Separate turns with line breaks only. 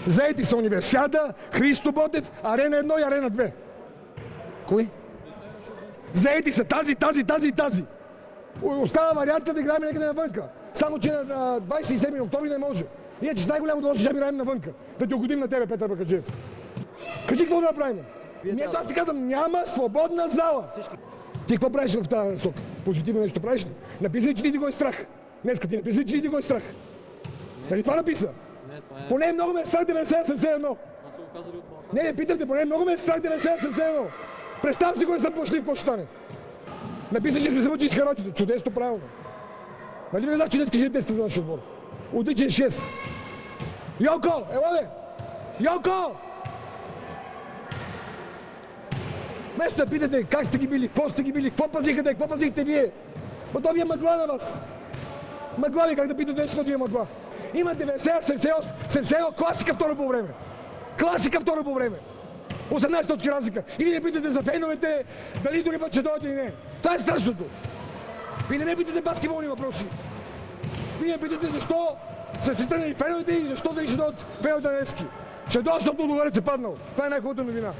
Заети са Универсиада, Христо Ботев, Арена 1 и Арена 2. Кои? Заети са тази и тази. Остава варианта да играем някъде навънка. Само че на 27 октомври не може. Иначе с най-голямо удоволствие ще играем навънка. Да ти угодим на тебе, Петър Бакаджиев. Кажи какво да направим? Аз ти казвам, няма свободна зала. Ти какво правиш в тази насока? Позитивно нещо правиш ли? Написа ли, че ти го е страх? Днеска ти написа ли, че ти го е страх? Нали това написа? Поне много ме е страх 90-71. Не, питам те, поне много ме е страх 90-71. Представям си го, не съм плашлив, какво ще стане. Написа, че сме се мъчили с харотите. Чудесно, правилно. Нали не знаеш, че днес ще теста за нашия отбор? Отличен 6. Йоко, ела бе! Йоко! Вместо да питате как сте ги били, какво сте ги били, какво пазихте, какво пазихте вие. Но то ви е мъгла на вас. Мъгла ви, как да питате нещо, което ви е мъгла. Има 90-71 класика второ по време. Класика второ по време. 18 точки разлика. И вие питате за феновете, дали дори път ще дойдат или не. Това е страшното. Вие не ме питате баскетболни въпроси. Вие ме питате защо са си тръгнали феновете и защо дали ще дойдат феновете на Левски. Ще дойдат, защото Лудогорец е паднал. Това е най-хубавата новина.